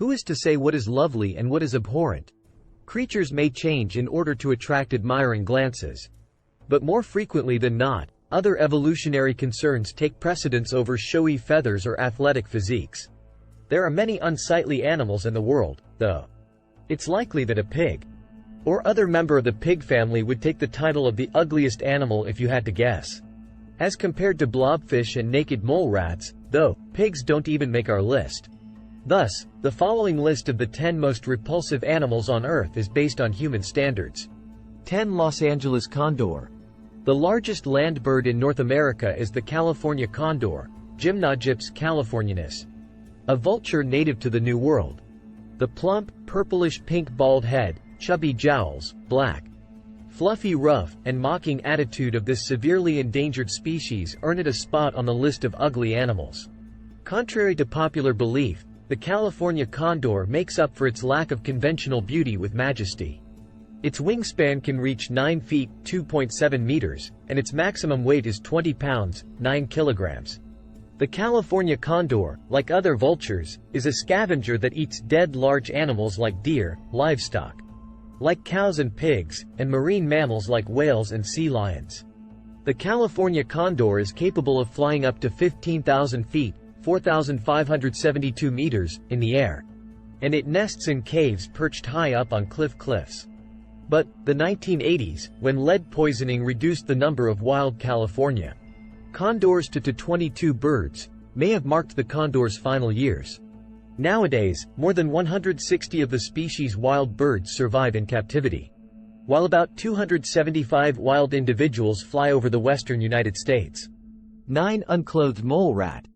Who is to say what is lovely and what is abhorrent? Creatures may change in order to attract admiring glances. But more frequently than not, other evolutionary concerns take precedence over showy feathers or athletic physiques. There are many unsightly animals in the world, though. It's likely that a pig, or other member of the pig family, would take the title of the ugliest animal if you had to guess. As compared to blobfish and naked mole rats, though, pigs don't even make our list. Thus, the following list of the 10 most repulsive animals on Earth is based on human standards. 10. Los Angeles condor. The largest land bird in North America is the California condor, Gymnogyps californianus, a vulture native to the New World. The plump, purplish-pink bald head, chubby jowls, black, fluffy ruff, and mocking attitude of this severely endangered species earn it a spot on the list of ugly animals. Contrary to popular belief, the California condor makes up for its lack of conventional beauty with majesty. Its wingspan can reach 9 feet (2.7 meters), and its maximum weight is 20 pounds (9 kilograms). The California condor, like other vultures, is a scavenger that eats dead large animals like deer, livestock like cows and pigs, and marine mammals like whales and sea lions. The California condor is capable of flying up to 15,000 feet, 4,572 meters, in the air. And it nests in caves perched high up on cliffs. But, the 1980s, when lead poisoning reduced the number of wild California condors to 22 birds, may have marked the condor's final years. Nowadays, more than 160 of the species' wild birds survive in captivity, while about 275 wild individuals fly over the western United States. 9. Unclothed mole rat.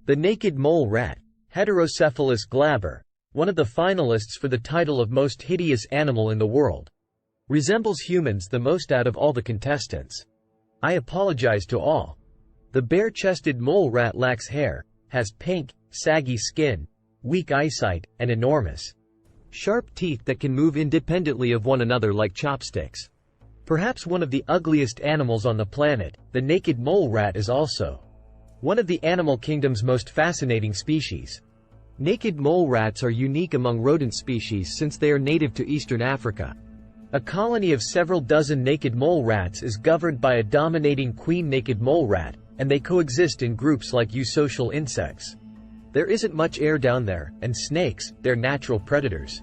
The naked mole rat, Heterocephalus glaber, one of the finalists for the title of most hideous animal in the world, resembles humans the most out of all the contestants. I apologize to all. The bare-chested mole rat lacks hair, has pink, saggy skin, weak eyesight, and enormous, sharp teeth that can move independently of one another like chopsticks. Perhaps one of the ugliest animals on the planet, the naked mole rat is also one of the animal kingdom's most fascinating species. Naked mole rats are unique among rodent species since they are native to eastern Africa. A colony of several dozen naked mole rats is governed by a dominating queen naked mole rat, and they coexist in groups like eusocial insects. There isn't much air down there, and snakes, their natural predators,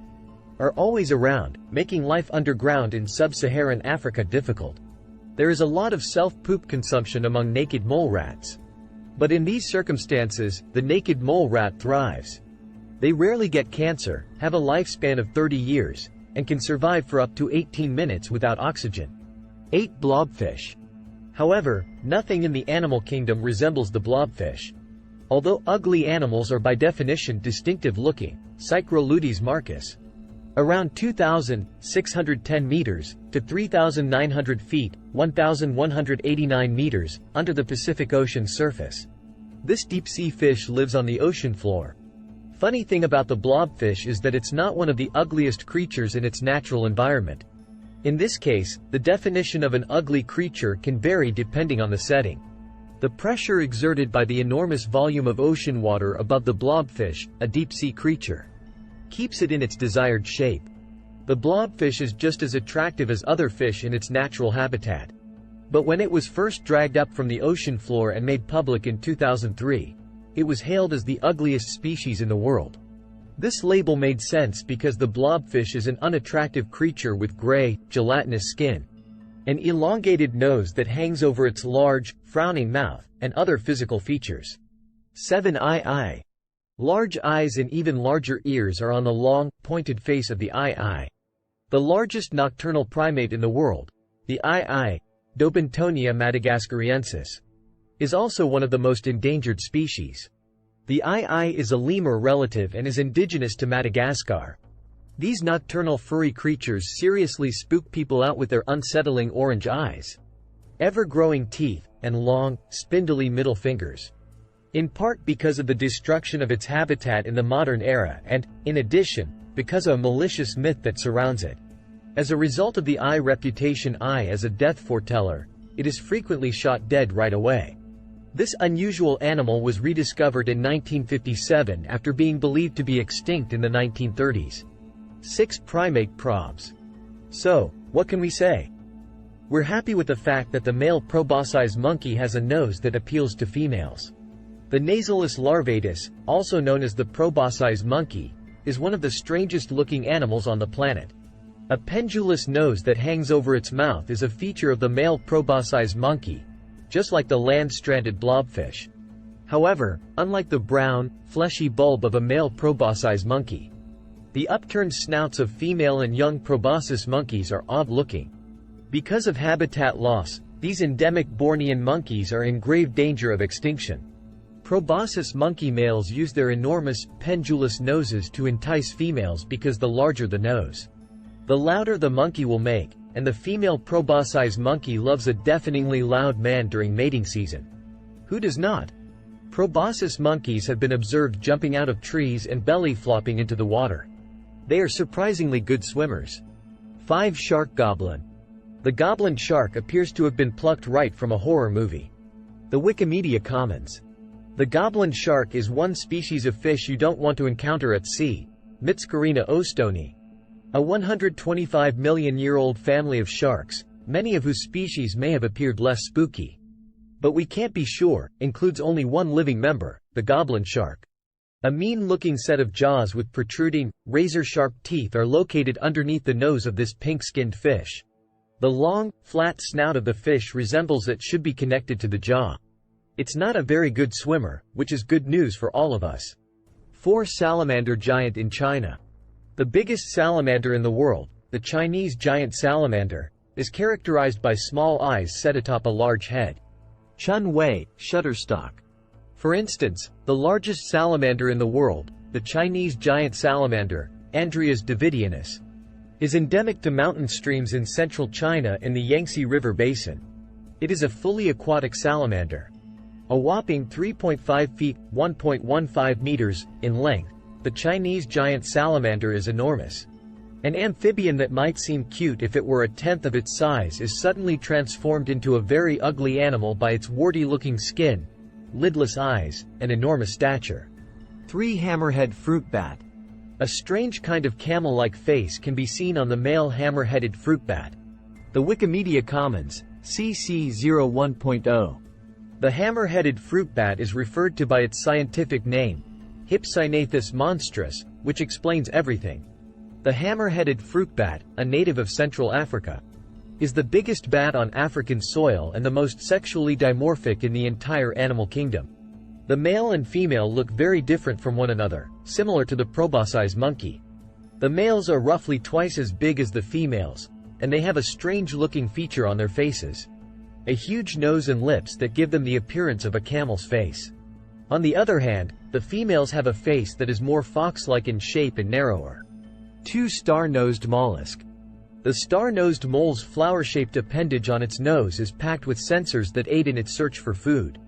are always around, making life underground in sub-Saharan Africa difficult. There is a lot of self-poop consumption among naked mole rats. But in these circumstances, the naked mole rat thrives. They rarely get cancer, have a lifespan of 30 years, and can survive for up to 18 minutes without oxygen. 8. Blobfish. However, nothing in the animal kingdom resembles the blobfish. Although ugly animals are by definition distinctive-looking, Psychroleutes marcus, around 2,610 meters to 3,900 feet, 1,189 meters, under the Pacific Ocean surface. This deep-sea fish lives on the ocean floor. Funny thing about the blobfish is that it's not one of the ugliest creatures in its natural environment. In this case, the definition of an ugly creature can vary depending on the setting. The pressure exerted by the enormous volume of ocean water above the blobfish, a deep-sea creature, keeps it in its desired shape. The blobfish is just as attractive as other fish in its natural habitat. But when it was first dragged up from the ocean floor and made public in 2003, it was hailed as the ugliest species in the world. This label made sense because the blobfish is an unattractive creature with gray, gelatinous skin, an elongated nose that hangs over its large, frowning mouth, and other physical features. 7. Eye. Large eyes and even larger ears are on the long, pointed face of the eye. The largest nocturnal primate in the world, the eye, Dobintonia madagascariensis, is also one of the most endangered species. The eye is a lemur relative and is indigenous to Madagascar. These nocturnal furry creatures seriously spook people out with their unsettling orange eyes, ever-growing teeth, and long, spindly middle fingers. In part because of the destruction of its habitat in the modern era and, in addition, because of a malicious myth that surrounds it. As a result of the reputation as a death foreteller, it is frequently shot dead right away. This unusual animal was rediscovered in 1957 after being believed to be extinct in the 1930s. 6 primate probs. So, what can we say? We're happy with the fact that the male proboscis monkey has a nose that appeals to females. The Nasalis larvatus, also known as the proboscis monkey, is one of the strangest looking animals on the planet. A pendulous nose that hangs over its mouth is a feature of the male proboscis monkey, just like the land-stranded blobfish. However, unlike the brown, fleshy bulb of a male proboscis monkey, the upturned snouts of female and young proboscis monkeys are odd-looking. Because of habitat loss, these endemic Bornean monkeys are in grave danger of extinction. Proboscis monkey males use their enormous, pendulous noses to entice females because the larger the nose, the louder the monkey will make, and the female proboscis monkey loves a deafeningly loud man during mating season. Who does not? Proboscis monkeys have been observed jumping out of trees and belly flopping into the water. They are surprisingly good swimmers. 5 Shark Goblin. The goblin shark appears to have been plucked right from a horror movie. The Wikimedia Commons. The goblin shark is one species of fish you don't want to encounter at sea, Mitscarina ostoni. A 125-million-year-old family of sharks, many of whose species may have appeared less spooky, but we can't be sure, includes only one living member, the goblin shark. A mean-looking set of jaws with protruding, razor-sharp teeth are located underneath the nose of this pink-skinned fish. The long, flat snout of the fish resembles it should be connected to the jaw. It's not a very good swimmer, which is good news for all of us. 4 Salamander giant in China. The biggest salamander in the world, the Chinese giant salamander, is characterized by small eyes set atop a large head. Chun Wei, Shutterstock. For instance, the largest salamander in the world, the Chinese giant salamander, Andreas davidianus, is endemic to mountain streams in central China in the Yangtze River basin. It is a fully aquatic salamander. A whopping 3.5 feet, 1.15 meters, in length, the Chinese giant salamander is enormous. An amphibian that might seem cute if it were a tenth of its size is suddenly transformed into a very ugly animal by its warty-looking skin, lidless eyes, and enormous stature. 3 Hammerhead fruit bat. A strange kind of camel-like face can be seen on the male hammer-headed fruit bat. The Wikimedia Commons, CC 01.0. The hammer-headed fruit bat is referred to by its scientific name, Hypsinathus monstrus, which explains everything. The hammer-headed fruit bat, a native of Central Africa, is the biggest bat on African soil and the most sexually dimorphic in the entire animal kingdom. The male and female look very different from one another, similar to the proboscis monkey. The males are roughly twice as big as the females, and they have a strange-looking feature on their faces. A huge nose and lips that give them the appearance of a camel's face. On the other hand, the females have a face that is more fox-like in shape and narrower. 2 Star-nosed mollusk. The star-nosed mole's flower-shaped appendage on its nose is packed with sensors that aid in its search for food.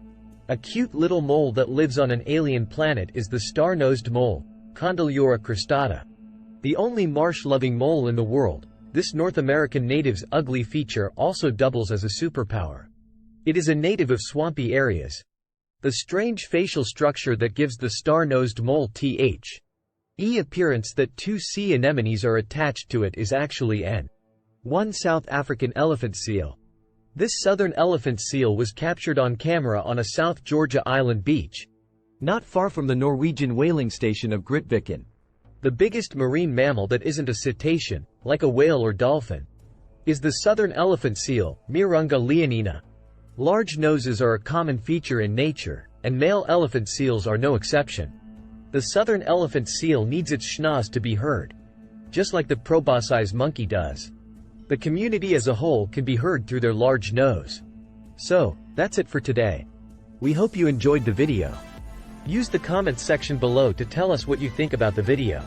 A cute little mole that lives on an alien planet is the star-nosed mole, Condyleura cristata. The only marsh-loving mole in the world, this North American native's ugly feature also doubles as a superpower. It is a native of swampy areas. The strange facial structure that gives the star-nosed mole the appearance that 2 sea anemones are attached to it is actually one South African elephant seal. This southern elephant seal was captured on camera on a South Georgia island beach, not far from the Norwegian whaling station of Grytviken. The biggest marine mammal that isn't a cetacean, like a whale or dolphin, is the southern elephant seal, Mirunga leonina. Large noses are a common feature in nature, and male elephant seals are no exception. The southern elephant seal needs its schnoz to be heard, just like the proboscis monkey does. The community as a whole can be heard through their large nose. So, that's it for today. We hope you enjoyed the video. Use the comments section below to tell us what you think about the video.